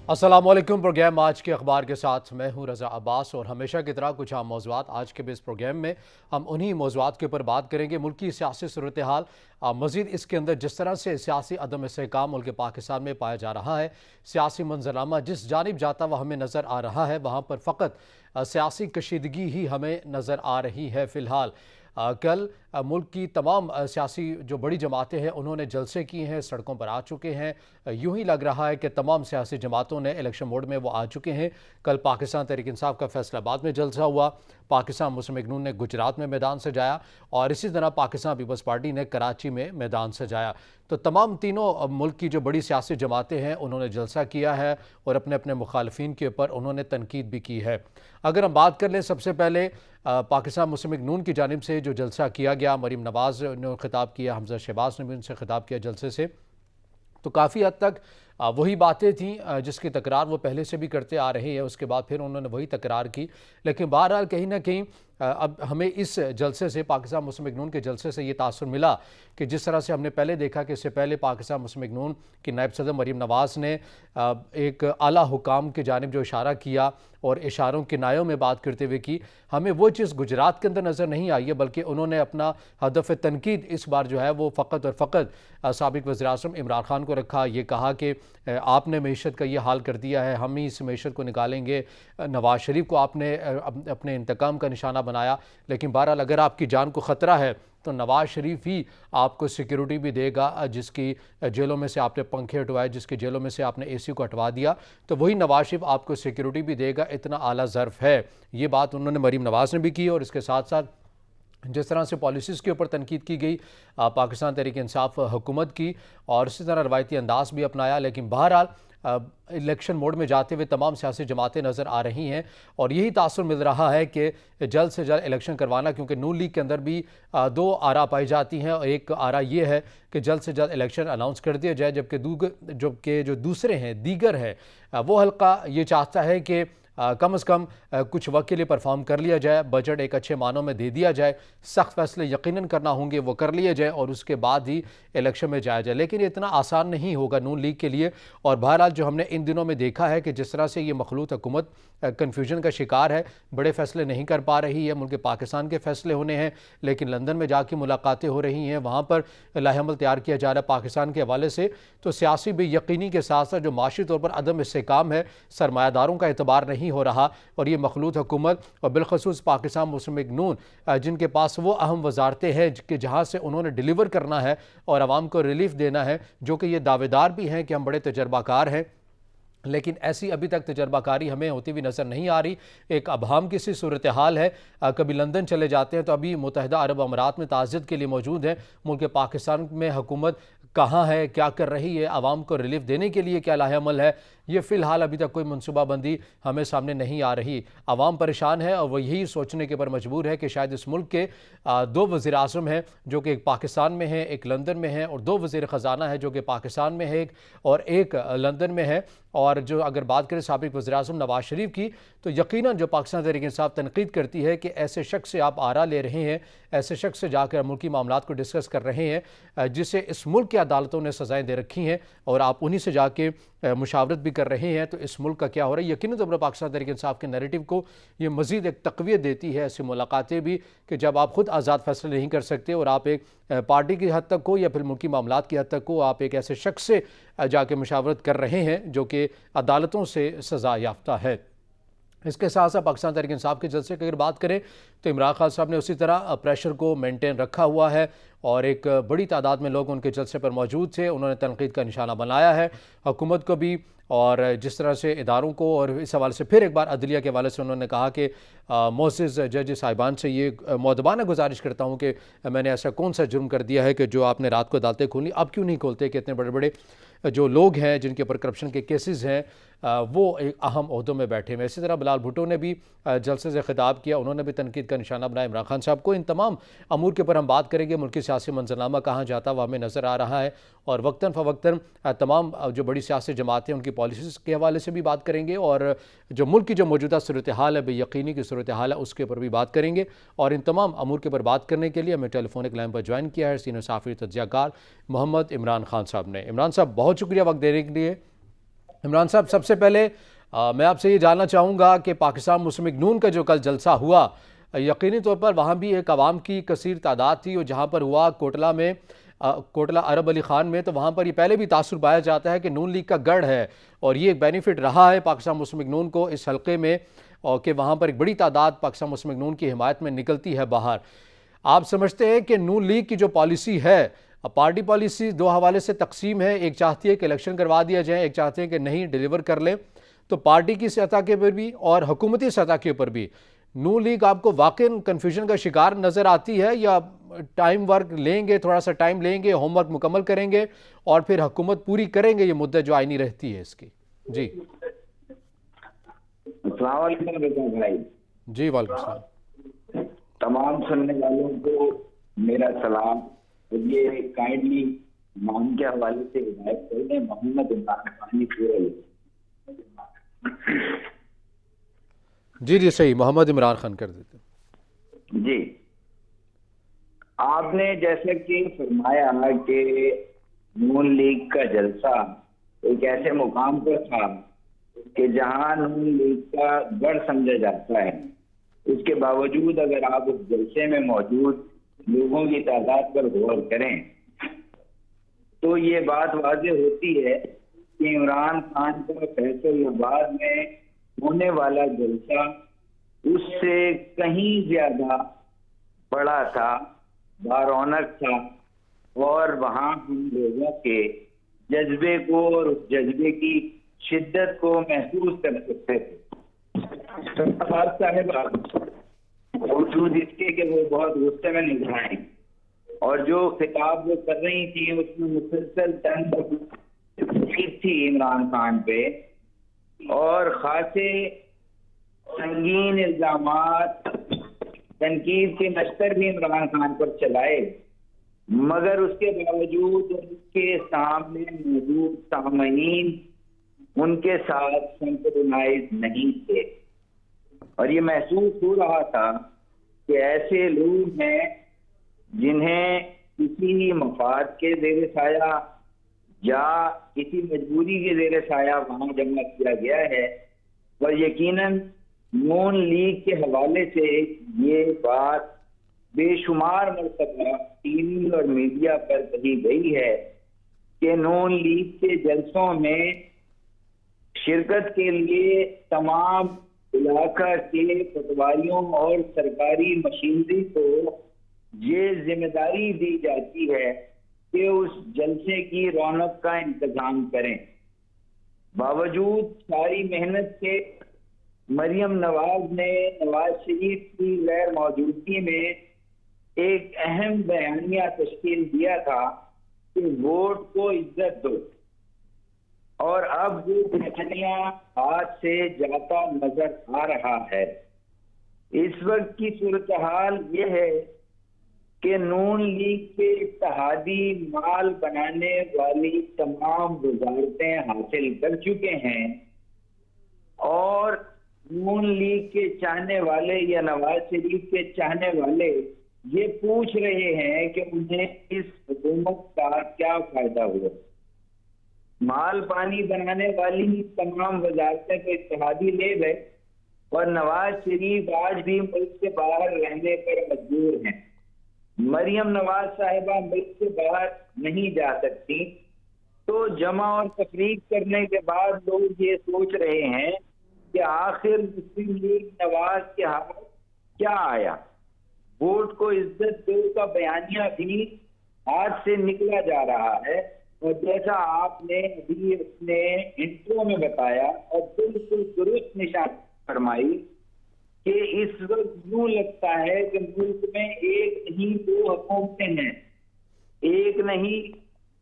अस्सलाम वालेकुम। प्रोग्राम आज के अखबार के साथ मैं हूं रज़ा अब्बास और हमेशा की तरह कुछ आम मौज़ूआत आज के भी इस प्रोग्राम में हम उन्हीं मौज़ूआत के ऊपर बात करेंगे। मुल्क की सियासी सूरत हाल, मज़ीद इसके अंदर जिस तरह से सियासी अदम इस्तेहकाम मुल्क पाकिस्तान में पाया जा रहा है, सियासी मंजराना जिस जानिब जाता हुआ हमें नज़र आ रहा है, वहाँ पर फ़कत सियासी कशीदगी ही हमें नज़र आ रही है। फ़िलहाल कल मुल्क की तमाम सियासी जो बड़ी जमातें हैं उन्होंने जलसे किए हैं, सड़कों पर आ चुके हैं। यूं ही लग रहा है कि तमाम सियासी जमातों ने इलेक्शन मोड में वो आ चुके हैं। कल पाकिस्तान तहरीक इंसाफ का फैसलाबाद में जलसा हुआ, पाकिस्तान मुस्लिम लीग नून ने गुजरात में मैदान सजाया और इसी तरह पाकिस्तान पीपल्स पार्टी ने कराची में मैदान सजाया। तो तमाम तीनों मुल्क की जो बड़ी सियासी जमातें हैं उन्होंने जलसा किया है और अपने अपने मुखालफिन के ऊपर उन्होंने तनकीद भी की है। अगर हम बात कर लें, सबसे पहले पाकिस्तान मुस्लिम लीग नून की जानिब से जो जलसा किया गया, मरीम नवाज़ ने खिताब किया, हमजा शहबाज ने भी उनसे खिताब किया जलसे से। तो काफ़ी हद तक वही बातें थीं जिसकी तकरार वो पहले से भी करते आ रहे हैं। उसके बाद फिर उन्होंने वही तकरार की, लेकिन बहरहाल कहीं ना कहीं अब हमें इस जलसे से, पाकिस्तान मुस्लिम लीग नून के जलसे से ये तासुर मिला कि जिस तरह से हमने पहले देखा कि इससे पहले पाकिस्तान मुस्लिम लीग नून की नायब सदर मरीम नवाज़ ने एक आला हुकाम की जानिब जो इशारा किया और इशारों किनायों में बात करते हुए की, हमें वो चीज़ गुजरात के अंदर नज़र नहीं आई है, बल्कि उन्होंने अपना हदफ तनकीद इस बार जो है वो फ़कत और फ़कत साबिक़ वज़ीर-ए-आज़म इमरान खान को रखा। ये कहा कि आपने मईशत का ये हाल कर दिया है, हम ही इस मईशत को निकालेंगे। नवाज़ शरीफ को आपने अपने इंतकाम का निशाना बनाया, लेकिन बहरहाल अगर आपकी जान को ख़तरा है तो नवाज़ शरीफ ही आपको सिक्योरिटी भी देगा, जिसकी जेलों में से आपने पंखे हटवाए, जिसकी जेलों में से आपने एसी को हटवा दिया, तो वही नवाज़ शरीफ आपको सिक्योरिटी भी देगा। इतना आला ज़र्फ़ है। ये बात उन्होंने मरीम नवाज़ ने भी की और इसके साथ साथ जिस तरह से पॉलिसीज़ के ऊपर तनकीद की गई पाकिस्तान तहरीक इंसाफ हुकूमत की, और इसी तरह रवायती अंदाज भी अपनाया। लेकिन बहरहाल इलेक्शन मोड में जाते हुए तमाम सियासी जमातें नज़र आ रही हैं और यही तासुर मिल रहा है कि जल्द से जल्द इलेक्शन करवाना, क्योंकि नून लीग के अंदर भी दो आरा पाई जाती हैं और एक आरा ये है कि जल्द से जल्द इलेक्शन अनाउंस कर दिया जाए, जबकि जो दूसरे हैं, दीगर है, वो हल्का ये चाहता है कि कम से कम कुछ वक्त के लिए परफॉर्म कर लिया जाए, बजट एक अच्छे मानों में दे दिया जाए, सख्त फैसले यकीनन करना होंगे वो कर लिए जाए और उसके बाद ही इलेक्शन में जाया जाए। लेकिन इतना आसान नहीं होगा नून लीग के लिए। और बहरहाल जो हमने इन दिनों में देखा है कि जिस तरह से ये मखलूत हुकूमत कन्फ्यूजन का शिकार है, बड़े फैसले नहीं कर पा रही है, मुल्क पाकिस्तान के फैसले होने हैं, लेकिन लंदन में जाके मुलाकातें हो रही हैं, वहाँ पर लाहेअमल तैयार किया जा रहा है पाकिस्तान के हवाले से। तो सियासी बेयकीनी के साथ साथ जो माशी तौर पर अदम इस्तेहकाम है, सरमायादारों का एतबार नहीं हो रहा और ये मखलूत हुकूमत और बिलखसूस पाकिस्तान मुस्लिम लीग नून, जिनके पास वो अहम वजारतें हैं कि जहाँ से उन्होंने डिलीवर करना है और आवाम को रिलीफ देना है, जो कि ये दावेदार भी हैं कि हम बड़े तजर्बाकार हैं, लेकिन ऐसी अभी तक तजर्बाकारी हमें होती हुई नज़र नहीं आ रही। एक अभाम की सी सूरत हाल है। कभी लंदन चले जाते हैं तो अभी मुत्तहिदा अरब अमारात में ताज़ियत के लिए मौजूद हैं। मुल्क पाकिस्तान में हुकूमत कहाँ है, क्या कर रही है, आवाम को रिलीफ देने के लिए क्या लाहेअमल है, ये फ़िलहाल अभी तक कोई मनसूबाबंदी हमें सामने नहीं आ रही। आवाम परेशान है और वह यही सोचने के पर मजबूर है कि शायद इस मुल्क के दो वज़ीर आज़म हैं जो कि एक पाकिस्तान में है, एक लंदन में है, और दो वज़ीर ख़जाना है जो कि पाकिस्तान में है एक और एक लंदन में है। और जो अगर बात करें साबिक़ वज़ीर-ए-आज़म नवाज़ शरीफ की, तो यकीनन जो पाकिस्तान तहरीक इंसाफ तनकीद करती है कि ऐसे शख्स से आप आरा ले रहे हैं, ऐसे शख्स से जाकर मुल्की मामलात को डिस्कस कर रहे हैं, जिसे इस मुल्क की अदालतों ने सज़ाएँ दे रखी हैं, और आप उन्हीं से जाके मुशावरत भी कर रहे हैं, तो इस मुल्क का क्या हो रहा है। यकीनन तौर पर पाकिस्तान तहरीक इंसाफ के नैरेटिव को ये मज़ीद एक तक़वियत देती है ऐसी मुलाकातें भी, कि जब आप खुद आज़ाद फैसले नहीं कर सकते और आप एक पार्टी की हद तक हो या फिर मुल्की मामलात की हद तक हो, आप एक ऐसे शख्स से जाके मुशावरत कर रहे हैं जो कि अदालतों से सज़ा याफ्ता है। इसके साथ साथ पाकिस्तान तहरीक इंसाफ के जलसे की अगर बात करें तो इमरान खान साहब ने उसी तरह प्रेशर को मेंटेन रखा हुआ है और एक बड़ी तादाद में लोग उनके जलसे पर मौजूद थे। उन्होंने तनकीद का निशाना बनाया है हुकूमत को भी, और जिस तरह से इदारों को, और इस हवाले से फिर एक बार अदलिया के हवाले से उन्होंने कहा कि मोअज़्ज़िज़ जज साहिबान से ये मुअद्दबाना गुजारिश करता हूँ कि मैंने ऐसा कौन सा जुर्म कर दिया है कि जो आपने रात को अदालतें खोली, अब क्यों नहीं खोलते कि इतने बड़े बड़े जो लोग हैं जिनके ऊपर करप्शन के केसेस हैं, वो एक अहम ओहदों में बैठे हुए। इसी तरह बिलाल भुट्टो ने भी जलसे से खिताब किया, उन्होंने भी तनकीद का निशाना बनाया इमरान खान साहब को। इन तमाम अमूर के ऊपर हम बात करेंगे। मुल्की सियासी मंजरनामा कहाँ जाता हुआ हमें नज़र आ रहा है, और वक्तन फ़वक्तन तमाम जो बड़ी सियासी जमातें उनकी पॉलिसीज़ के हवाले से भी बात करेंगे, और जो मुल्क की जो मौजूदा सूरत हाल है, बेयकीनी की सूरत हाल है, उसके ऊपर भी बात करेंगे। और इन तमाम अमूर के ऊपर बात करने के लिए हमें टेलीफोनिक लाइन पर ज्वाइन किया है सीनियर साफ़ी तज्ज़ियाकार मोहम्मद इमरान खान साहब ने। इमरान साहब, बहुत शुक्रिया वक्त देने के लिए। इमरान साहब, सबसे पहले मैं आपसे ये जानना चाहूँगा कि पाकिस्तान मुस्लिम लीग नून का जो कल जलसा हुआ, यकीनी तौर पर वहाँ भी एक आवाम की कसीर तादाद थी, और जहाँ पर हुआ कोटला में, कोटला अरब अली ख़ान में, तो वहाँ पर ये पहले भी तासुर पाया जाता है कि नून लीग का गढ़ है, और ये एक बेनिफिट रहा है पाकिस्तान मुस्लिम लीग नून को इस हल्के में, और कि वहाँ पर एक बड़ी तादाद पाकिस्तान मुस्लिम लीग नून की हिमायत में निकलती है बाहर। आप समझते हैं कि नून लीग की जो पॉलिसी है, पार्टी पॉलिसी दो हवाले से तकसीम है, एक चाहती है कि इलेक्शन करवा दिया जाए, एक चाहते हैं कि नहीं, डिलीवर कर लें, तो पार्टी की सतह के ऊपर भी और हुकूमती सतह के ऊपर भी नून लीग आपको वाकई कन्फ्यूजन का शिकार नज़र आती है, या टाइम वर्क लेंगे, थोड़ा सा टाइम लेंगे, होमवर्क मुकम्मल करेंगे और फिर हुकूमत पूरी करेंगे ये मुद्दत जो आईनी रहती है इसकी? जी अस्सलाम वालेकुम रिजवान भाई। जी, वालेकुम सलाम। तमाम सुनने वालों को मेरा सलाम। और ये काइंडली नाम के हवाले से हिदायत कर दें, मोहम्मद इमरान खान पूरे। जी जी, सही, मोहम्मद इमरान खान कर देते। जी, आपने जैसे कि फरमाया कि नून लीग का जलसा एक ऐसे मुकाम पर था कि जहां नून लीग का गढ़ समझा जाता है, उसके बावजूद अगर आप उस जलसे में मौजूद लोगों की तादाद पर गौर करें तो ये बात वाज़ेह होती है कि इमरान खान का फैसलाबाद में होने वाला जलसा उससे कहीं ज्यादा बड़ा था, बारौनक था, और वहां हम लोगों के जज्बे को और उस जज्बे की शिद्दत को महसूस कर सकते थे। बावजूद इसके कि वो बहुत गुस्से में नजर आई और जो खिताब वो कर रही थी उसमें मुसलसल तनकीद थी इमरान खान पे, और खासे संगीन इल्जामात तनकीद के नश्तर भी इमरान खान पर चलाए, मगर उसके बावजूद उनके सामने मौजूद सामईन उनके साथ सिंक्रोनाइज नहीं थे। और ये महसूस हो रहा था कि ऐसे लोग हैं जिन्हें किसी मफाद के ज़ेर साया या किसी मजबूरी के ज़ेर साया वहां जमा किया गया है। और यकीनन नून लीग के हवाले से ये बात बेशुमार मरतबा टीवी और मीडिया पर कही गई है कि नून लीग के जलसों में शिरकत के लिए तमाम इलाका के पटवारियों और सरकारी मशीनरी को ये जिम्मेदारी दी जाती है कि उस जलसे की रौनक का इंतजाम करें। बावजूद सारी मेहनत के मरियम नवाज ने नवाज शरीफ की गैर मौजूदगी में एक अहम बयानिया तश्कील दिया था कि वोट को इज्जत दो, और अब वो बयानिया हाथ से जाता नजर आ रहा है। इस वक्त की सूरत हाल ये है कि नून लीग के इत्तेहादी माल बनाने वाली तमाम वजारतें हासिल कर चुके हैं, और नून लीग के चाहने वाले या नवाज शरीफ के चाहने वाले ये पूछ रहे हैं कि उन्हें इस हुकूमत का क्या फायदा हुआ। माल पानी बनाने वाली तमाम वजारतें तो इत्तेहादी ले गए, और नवाज शरीफ आज भी मुल्क से बाहर रहने पर मजबूर हैं। मरियम नवाज साहिबा मुल्क से बाहर नहीं जा सकती, तो जमा और तफरीक करने के बाद लोग ये सोच रहे हैं कि आखिर मुस्लिम लीग नवाज के हाथ क्या आया। वोट को इज्जत दो का बयानिया भी हाथ से निकला जा रहा है, और जैसा आपने अभी अपने इंट्रो में बताया और बिल्कुल दुरुस्त निशान फरमाई कि इस वक्त यूं लगता है कि मुल्क में एक नहीं दो हुकूमतें हैं, एक नहीं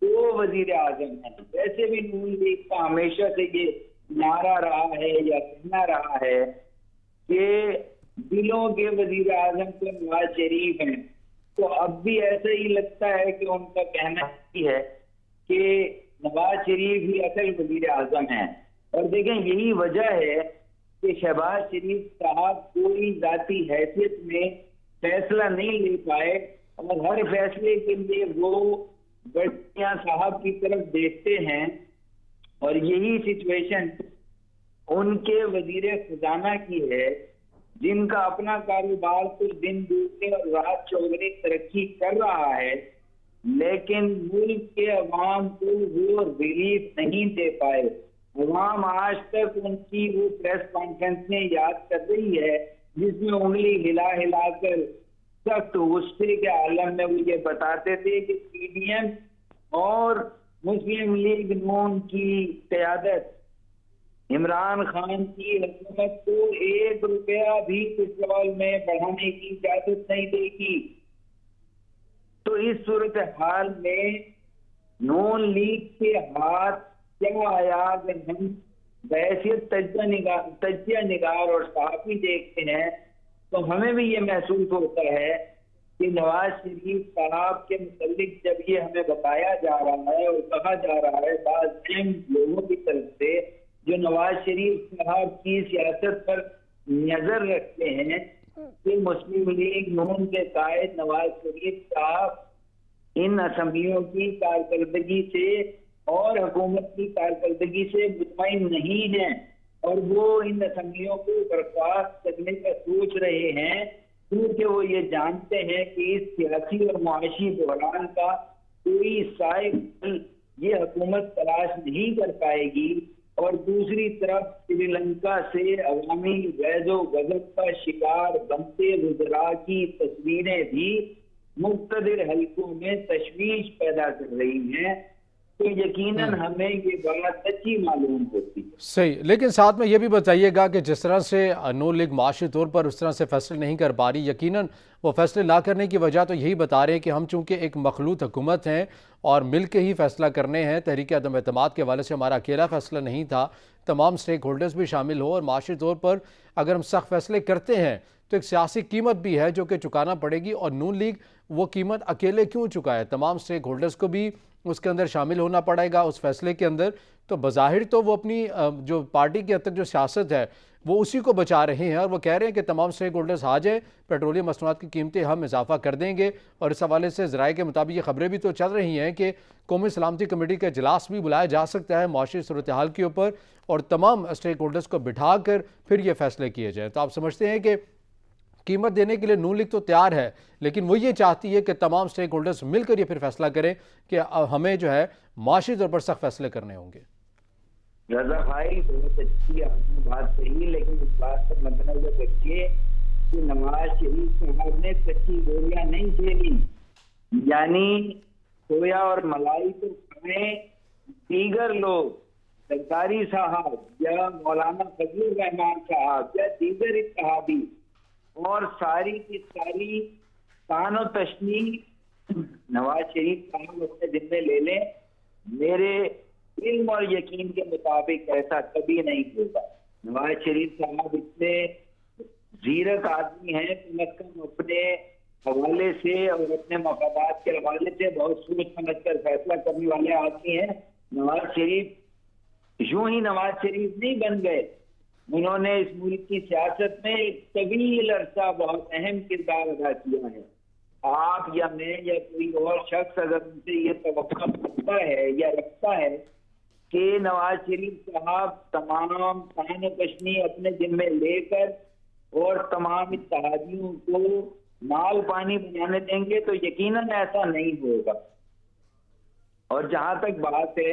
दो वजीर आजम हैं। वैसे भी नून लीग का हमेशा से ये नारा रहा है या कहना रहा है कि दिलों के वजीर आजम तो नवाज शरीफ हैं, तो अब भी ऐसा ही लगता है कि उनका कहना ही है कि नवाज शरीफ ही असल वजीर आजम हैं। और देखें, यही वजह है कि शहबाज शरीफ साहब कोई जाती हैसियत में फैसला नहीं ले पाए, और हर फैसले के लिए वो बड़िया साहब की तरफ देखते हैं और यही सिचुएशन उनके वजीर खजाना की है, जिनका अपना कारोबार तो दिन दूसरे और रात चौगुनी तरक्की कर रहा है, लेकिन मुल्क के अवाम को वो रिलीफ नहीं दे पाए। अवाम आज तक उनकी वो प्रेस कॉन्फ्रेंसें याद कर रही है जिसमें उंगली हिला हिलाकर सख्त गुस्से के आलम में वो ये बताते थे कि पीडीएम और मुस्लिम लीग नून की क़यादत इमरान खान की हुकूमत को 1 रुपया भी पेट्रोल में बढ़ाने की इजाजत नहीं देगी। तो इस सूरत हाल में नून लीग के हाथ क्या आया? अगर हम बहैसियत तज्जिया निगार और सहाफ़ी देखते हैं तो हमें भी ये महसूस होता है कि नवाज शरीफ साहब के मुतालिक जब ये हमें बताया जा रहा है और कहा जा रहा है बाज़ अहम लोगों की तरफ से जो नवाज शरीफ साहब की सियासत पर नजर रखते हैं कि मुस्लिम लीग नून के कायद नवाज शरीफ साहब इन असम्बलियों की कारकर्दगी से और हुकूमत की कारकर्दगी से मुतमईन नहीं है और वो इन असम्बलियों को बर्खास्त करने का सोच रहे हैं, क्योंकि वो ये जानते हैं कि इस सियासी और मुआशी बहरान का कोई साइड ये हुकूमत तलाश नहीं कर पाएगी। और दूसरी तरफ श्रीलंका से अवामी गैज़ो गज़ब का शिकार बनते गुजरा की तस्वीरें भी मुख्तलिफ हलकों में तशवीश पैदा कर रही हैं। तो यकीनन हमें ये बात अच्छी मालूम होती है। सही, लेकिन साथ में ये भी बताइएगा कि जिस तरह से नून लीग माशी तौर पर उस तरह से फैसले नहीं कर पा रही, यकीनन वो फैसले ना करने की वजह तो यही बता रहे हैं कि हम चूंकि एक मखलूत हुकूमत हैं और मिल के ही फैसला करने हैं, तहरीक अदम एतमाद के हवाले से हमारा अकेला फैसला नहीं था, तमाम स्टेक होल्डर्स भी शामिल हो और माशी तौर पर अगर हम सख्त फैसले करते हैं तो एक सियासी कीमत भी है जो कि चुकाना पड़ेगी और नून लीग वो कीमत अकेले क्यों चुकाए, तमाम स्टेक होल्डर्स को भी उसके अंदर शामिल होना पड़ेगा उस फैसले के अंदर। तो बज़ाहिर तो वो अपनी जो पार्टी की हद तक जो सियासत है वो उसी को बचा रहे हैं और वो कह रहे हैं कि तमाम स्टेक होल्डर्स आ जाए, पेट्रोलियम मसनूआत की कीमतें हम इजाफा कर देंगे। और इस हवाले से ज़राए के मुताबिक ये खबरें भी तो चल रही हैं कि कौमी सलामती कमेटी का इजलास भी बुलाया जा सकता है मुआशी सूरत हाल के ऊपर और तमाम स्टेक होल्डर्स को बिठा कर फिर ये फैसले किए जाएँ। तो आप समझते हैं कि कीमत देने के लिए नून लीग तो तैयार है, लेकिन वो ये चाहती है कि तमाम स्टेक होल्डर्स मिलकर ये फिर फैसला करें कि हमें जो है माशी तौर पर सख्त फैसले करने होंगे। रजा भाई बहुत अच्छी आपने बात कही, लेकिन इस बात पर मद्देनजर रखिए कि नवाज शरीफ साहब ने कच्ची गोलियां नहीं खेली, यानी सोया और मलाई तो खाए दीगर लोग, सरकारी साहब या मौलाना फजलुर रहमान साहब या दीगर इत्तेहादी और सारी की सारी तानो तशनी नवाज शरीफ साहब अपने जिम्मे ले लें। मेरे इल्म और यकीन के मुताबिक ऐसा कभी नहीं होगा। नवाज शरीफ साहब इतने जीरक आदमी हैं, कम अज कम अपने हवाले से और अपने मफादात के हवाले से बहुत सोच समझ कर फैसला करने वाले आदमी हैं। नवाज शरीफ यूं ही नवाज शरीफ नहीं बन गए, उन्होंने इस मुल्क की सियासत में एक तवील अरसा बहुत अहम किरदार अदा किया है। आप या मैं या कोई और शख्स अगर उनसे ये तवक्का करता है या रखता है कि नवाज शरीफ साहब तमाम तान कशनी अपने जिम्मे लेकर और तमाम इत्तेहादियों को माल पानी बनाने देंगे, तो यकीनन ऐसा नहीं होगा। और जहां तक बात है,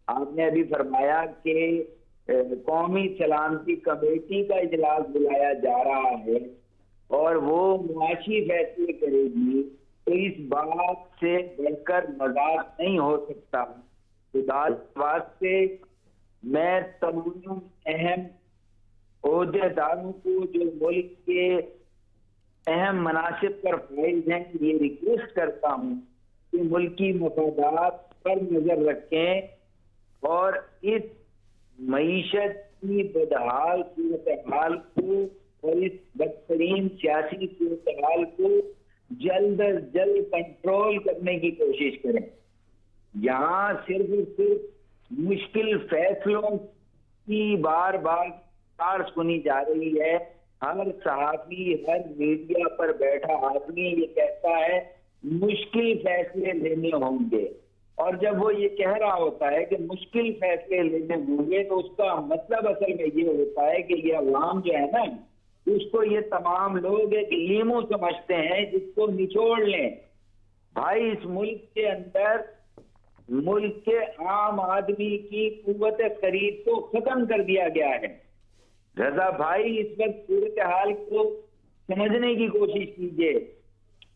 आपने अभी फरमाया कि कौमी सलामती कमेटी का इजलास बुलाया जा रहा है और वो मुआशी फैसले करेगी, तो इस बात से बढ़कर मजाक नहीं हो सकता। वास्ते मैं तमाम अहम ओहदेदारों को जो मुल्क के अहम मनासिब पर फाइज हैं ये रिक्वेस्ट करता हूँ कि मुल्की मफादात पर नजर रखें और इस मईशत की बदहाल सूरत हाल को और इस बदतरीन सियासी सूरत हाल को जल्द अज जल्द कंट्रोल करने की कोशिश करें। यहाँ सिर्फ मुश्किल फैसलों की बार बार सुनी जा रही है। हर सहाफी, हर मीडिया पर बैठा आदमी ये कहता है मुश्किल फैसले लेने होंगे और जब वो ये कह रहा होता है कि मुश्किल फैसले लेने होंगे, तो उसका मतलब असल में ये होता है कि ये अवाम जो है ना, उसको ये तमाम लोग एक लीमू समझते हैं जिसको निचोड़ लें। भाई, इस मुल्क के अंदर मुल्क के आम आदमी की कुव्वत खरीद को खत्म कर दिया गया है। रजा भाई, इस वक्त सूरत हाल को समझने की कोशिश कीजिए।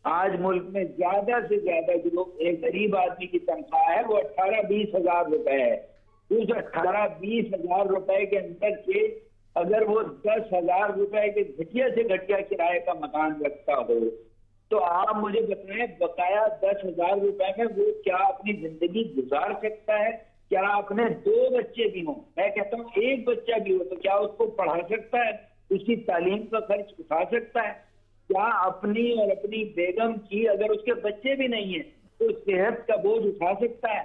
आज मुल्क में ज्यादा से ज्यादा जो एक गरीब आदमी की तनख्वाह है वो 18-20 हजार रुपए है। उस 18-20 हजार रुपए के अंदर से अगर वो 10 हजार रुपए के घटिया से घटिया किराए का मकान रखता हो, तो आप मुझे बताएं, बकाया 10 हजार रुपए में वो क्या अपनी जिंदगी गुजार सकता है? क्या अपने 2 बच्चे भी हों, मैं कहता हूँ 1 बच्चा भी हो, तो क्या उसको पढ़ा सकता है? उसकी तालीम का खर्च उठा सकता है? क्या अपनी और अपनी बेगम की, अगर उसके बच्चे भी नहीं है, तो सेहत का बोझ उठा सकता है?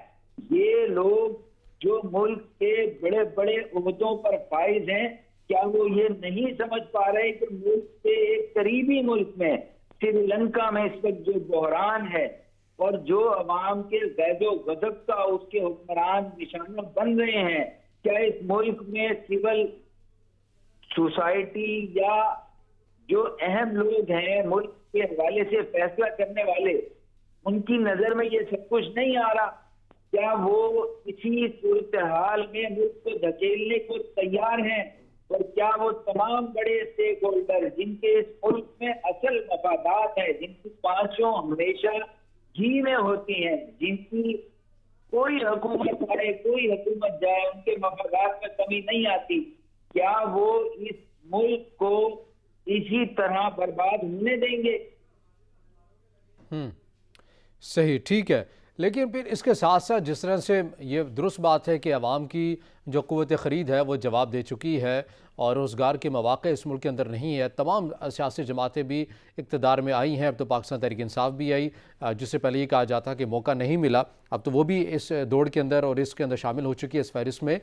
ये लोग जो मुल्क के बड़े बड़े ओहदों पर फाइज हैं, क्या वो ये नहीं समझ पा रहे कि मुल्क के एक करीबी मुल्क में, श्रीलंका में इस वक्त जो बहरान है और जो अवाम के गैजो गजब का उसके हुक्मरान निशाना बन रहे हैं, क्या इस मुल्क में सिविल सोसाइटी या जो अहम लोग हैं मुल्क के हवाले से फैसला करने वाले, उनकी नजर में ये सब कुछ नहीं आ रहा? क्या वो इसी सूरत हाल में मुल्क को धकेलने को तैयार हैं? और क्या वो तमाम बड़े स्टेक होल्डर जिनके इस मुल्क में असल मफादात है, जिनकी पांचों हमेशा घी में होती हैं, जिनकी कोई हुकूमत आए कोई हुकूमत जाए उनके मफादात में कमी नहीं आती, क्या वो इस मुल्क को इसी तरह बर्बाद होने देंगे? सही, ठीक है। लेकिन फिर इसके साथ साथ जिस तरह से ये दुरुस्त बात है कि आवाम की जो क़ुव्वत ख़रीद है वो जवाब दे चुकी है और रोज़गार के मौक़े इस मुल्क के अंदर नहीं है, तमाम सियासी जमातें भी इक़्तिदार में आई हैं। अब तो पाकिस्तान तहरीक इंसाफ भी आई, जिससे पहले ये कहा जाता कि मौका नहीं मिला, अब तो वो भी इस दौड़ के अंदर और इसके अंदर शामिल हो चुकी है इस फहरिस्त में।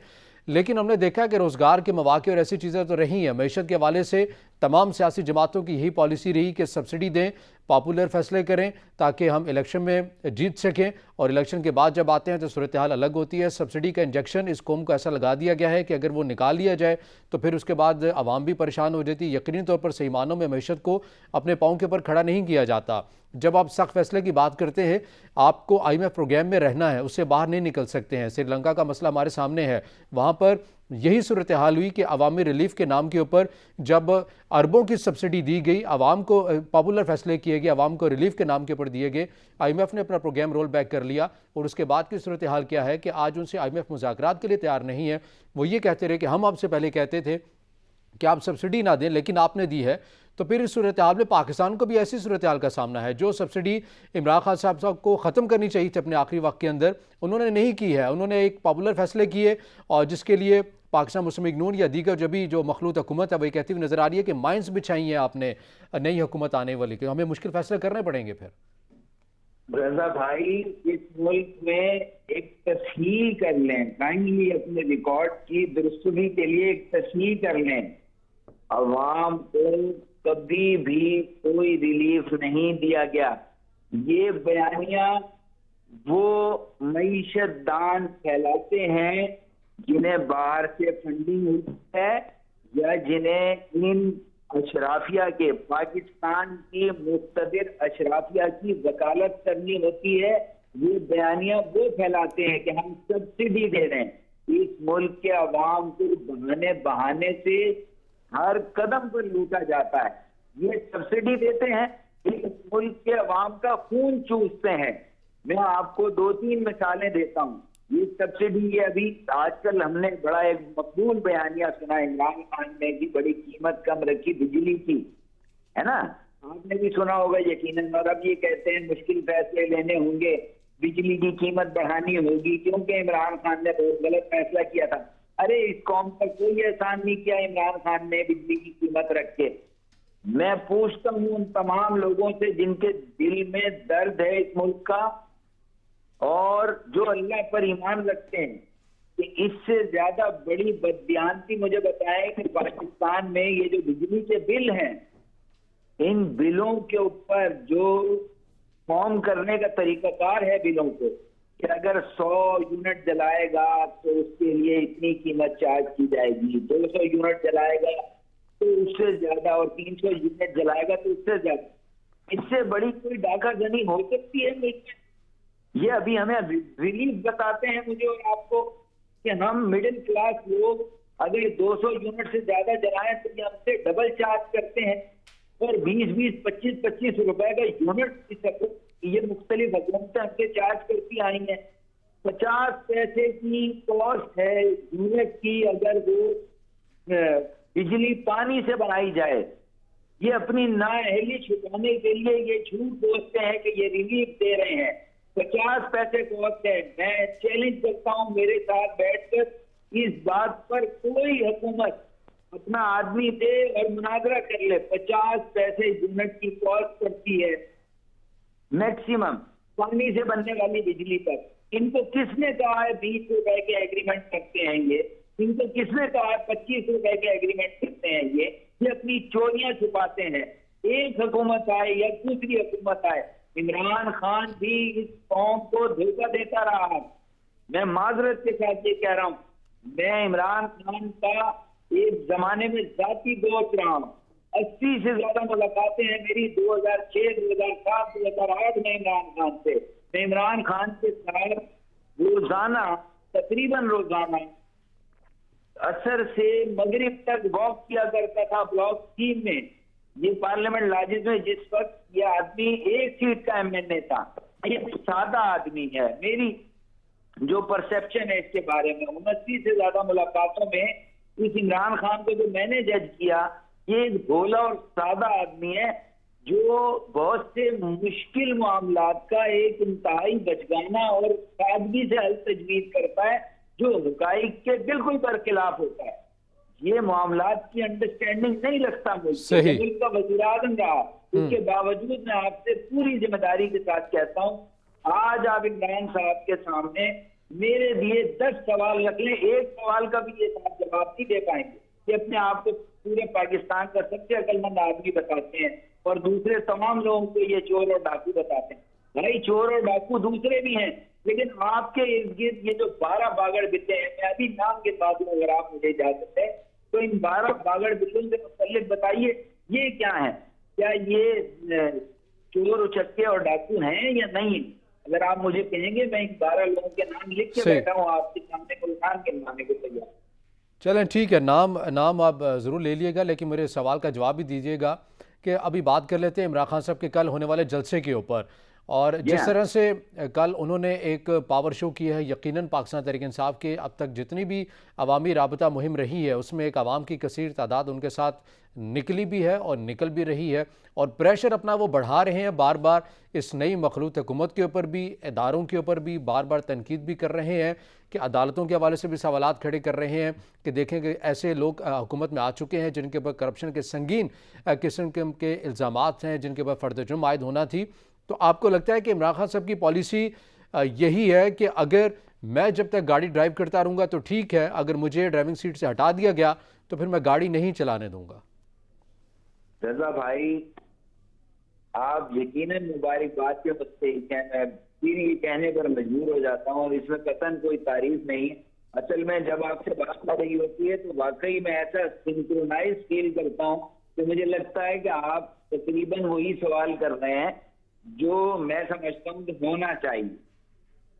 लेकिन हमने देखा कि रोज़गार के मौक़े और ऐसी चीज़ें तो रही हैं। मईशत के हवाले से तमाम सियासी जमातों की यही पॉलिसी रही कि सब्सिडी दें, पॉपुलर फैसले करें ताकि हम इलेक्शन में जीत सकें, और इलेक्शन के बाद जब आते हैं तो सूरत हाल अलग होती है। सब्सिडी का इंजेक्शन इस कौम को ऐसा लगा दिया गया है कि अगर वो निकाल लिया जाए तो फिर उसके बाद आवाम भी परेशान हो जाती है। यकीनी तौर पर सही मानों में मईशत को अपने पाँव के ऊपर खड़ा नहीं किया जाता। जब आप सख्त फैसले की बात करते हैं, आपको IMF प्रोग्राम में रहना है, उससे बाहर नहीं निकल सकते हैं। श्रीलंका का मसला हमारे सामने है, वहाँ पर यही सूरत हाल हुई कि अवामी रिलीफ के नाम के ऊपर जब अरबों की सब्सिडी दी गई, आवाम को पॉपुलर फैसले किए गए, आवाम को रिलीफ के नाम के ऊपर दिए गए, IMF ने अपना प्रोग्राम रोल बैक कर लिया। और उसके बाद की सूरत हाल क्या है कि आज उनसे IMF मुज़ाकरात के लिए तैयार नहीं है। वो ये कहते रहे कि हम आपसे पहले कहते थे कि आप सब्सिडी ना दें, लेकिन आपने दी है। तो फिर इस सूरत हाल में पाकिस्तान को भी ऐसी सूरत हाल का सामना है। जो सब्सिडी इमरान खान साहब को ख़त्म करनी चाहिए थी अपने आखिरी वक्त के अंदर, उन्होंने नहीं की है। उन्होंने एक पॉपुलर फैसले किए और जिसके लिए पाकिस्तान मुस्लिम लीग नून या दीगर जो भी जो मखलूत हुकूमत है वही कहती हुई नज़र आ रही है कि माइंस बिछाई हैं आपने नई हुकूमत आने वाली, कि हमें मुश्किल फैसले करने पड़ेंगे। फिर रजा भाई, इस मुल्क में एक तस्हीह कर लें, काइंडली अपने रिकॉर्ड की दुरुस्ती के लिए एक तस्हीह कर लें। अवाम को कभी भी कोई रिलीफ नहीं दिया गया। ये बयानिया वो मईशत दान फैलाते हैं जिन्हें बाहर से फंडिंग होती है या जिन्हें इन अशराफिया के, पाकिस्तान की मुख्तदिर अशराफिया की वकालत करनी होती है। ये बयानिया वो फैलाते हैं कि हम सब्सिडी दे रहे हैं। इस मुल्क के अवाम को बहाने बहाने से हर कदम पर लूटा जाता है। ये सब्सिडी देते हैं, इस मुल्क के अवाम का खून चूसते हैं। मैं आपको 2-3 मिसालें देता हूँ। ये सब्सिडी, ये अभी आजकल हमने बड़ा एक मकबूल बयानिया सुना, इमरान खान ने भी बड़ी कीमत कम रखी बिजली की, है ना? आपने भी सुना होगा यकीनन। और अब ये कहते हैं मुश्किल फैसले लेने होंगे, बिजली की कीमत बढ़ानी होगी क्योंकि इमरान खान ने बहुत गलत फैसला किया था। अरे, इस कौम पर कोई एहसान नहीं किया इमरान खान ने बिजली की कीमत रख के। मैं पूछता हूँ उन तमाम लोगों से जिनके दिल में दर्द है इस मुल्क का और जो अल्लाह पर ईमान रखते हैं, कि इससे ज्यादा बड़ी बददियानती मुझे बताएं कि पाकिस्तान में ये जो बिजली के बिल हैं, इन बिलों के ऊपर जो फॉर्म करने का तरीकाकार है बिलों को, कि अगर 100 यूनिट जलाएगा तो उसके लिए इतनी कीमत चार्ज की जाएगी, 200 यूनिट जलाएगा तो उससे ज्यादा, और 300 यूनिट जलाएगा तो उससे ज्यादा। इससे बड़ी कोई डाकाजनी हो सकती है मुल्क में? ये अभी हमें रिलीफ बताते हैं मुझे और आपको कि हम मिडिल क्लास लोग अगर 200 यूनिट से ज्यादा जलाएं तो ये हमसे डबल चार्ज करते हैं, और 20-20, 25-25 रुपए का यूनिट ये मुख्तलिफ हुकूमतें हमसे चार्ज करती आई हैं। 50 पैसे की कॉस्ट है यूनिट की अगर वो बिजली पानी से बनाई जाए। ये अपनी नाअहली छुपाने के लिए ये झूठ बोलते हैं कि ये रिलीफ दे रहे हैं। 50 पैसे कॉस्ट है। मैं चैलेंज करता हूं मेरे साथ बैठकर इस बात पर कोई हुकूमत अपना आदमी दे और मुनाजरा कर ले। 50 पैसे यूनिट की कॉस्ट पड़ती है मैक्सिमम पानी से बनने वाली बिजली पर। इनको किसने कहा है 20 रुपए के एग्रीमेंट करते हैं ये? इनको किसने कहा है 25 रुपए के एग्रीमेंट करते हैं ये अपनी चोरियां छुपाते हैं। एक हुकूमत आए या दूसरी हुकूमत आए, इमरान खान भी इस कौम को धोखा देता रहा है। मैं माजरत के साथ ये कह रहा हूं, मैं इमरान खान का एक जमाने में जाती दोस्त रहा हूं। 80 से ज्यादा मुलाकातें हैं मेरी 2006, 2007, 2008 में इमरान खान से। मैं इमरान खान के साथ रोजाना, तकरीबन रोजाना असर से मगरिब तक वॉक किया करता था ब्लॉक स्कीम में। ये पार्लियामेंट लाजिज में जिस वक्त ये आदमी एक सीट का एमएनए था, ये सादा आदमी है। मेरी जो परसेप्शन है इसके बारे में, 29 से ज्यादा मुलाकातों में इस इमरान खान को जो मैंने जज किया, ये एक भोला और सादा आदमी है जो बहुत से मुश्किल मामलात का एक इंतहाई बचगाना और सादगी से हल तजवीज करता है जो हुकाइक के बिल्कुल बरखिलाफ होता है। ये मामलात की अंडरस्टैंडिंग नहीं रखता मुल्क का वज़ीर आज़म रहा। उसके बावजूद मैं आपसे पूरी जिम्मेदारी के साथ कहता हूँ, आज आप इमरान साहब के सामने मेरे दिए 10 सवाल रख लें, एक सवाल का भी ये जवाब नहीं दे पाएंगे। ये अपने आप को पूरे पाकिस्तान का सबसे अक्लमंद आदमी बताते हैं और दूसरे तमाम लोगों को ये चोर और डाकू बताते हैं। भाई चोर और डाकू दूसरे भी हैं, लेकिन आपके इर्द गिर्द ये जो 12 बागड़ बिल्ले हैं, मैं अभी नाम के बाद अगर आप मुझे इजाजत है तो इन 12 बागड़ बिल्लों से मुतल्लिक बताइए ये क्या है? क्या ये चोर उचक्के और डाकू हैं या नहीं? अगर आप मुझे कहेंगे, मैं इन 12 लोगों के नाम लिख के बैठा हूँ आपके सामने, गुलखान के नाम को तैयार। चलें ठीक है, नाम आप ज़रूर ले लीजिएगा, लेकिन मेरे सवाल का जवाब भी दीजिएगा कि अभी बात कर लेते हैं इमरान खान साहब के कल होने वाले जलसे के ऊपर। और जिस तरह से कल उन्होंने एक पावर शो किया है, यकीनन पाकिस्तान तहरीक इंसाफ के अब तक जितनी भी अवामी राबता मुहिम रही है उसमें एक आवाम की कसीर तादाद उनके साथ निकली भी है और निकल भी रही है, और प्रेशर अपना वो बढ़ा रहे हैं बार बार इस नई मखलूत हुकूमत के ऊपर भी, इदारों के ऊपर भी बार बार तनकीद भी कर रहे हैं कि अदालतों के हवाले से भी सवालात खड़े कर रहे हैं कि देखें कि ऐसे लोग हुकूमत में आ चुके हैं जिनके ऊपर करप्शन के संगीन किस्म के इल्ज़ामात हैं, जिनके ऊपर फ़र्द जुर्म आयद होना थी। तो आपको लगता है कि इमरान खान साहब की पॉलिसी यही है कि अगर मैं जब तक गाड़ी ड्राइव करता रहूँगा तो ठीक है, अगर मुझे ड्राइविंग सीट से हटा दिया गया तो फिर मैं गाड़ी नहीं चलाने दूंगा? रजा भाई, आप यकीनन मुबारकबाद के मुस्तहिक हैं। मैं फिर ये कहने पर मजबूर हो जाता हूँ और इसमें कतन कोई तारीफ नहीं। असल में जब आपसे बात हो रही होती है तो वाकई मैं ऐसा सिंक्रोनाइज फील करता हूँ कि मुझे लगता है कि आप तकरीबन वही सवाल कर रहे हैं जो मैं समझता हूँ कि होना चाहिए।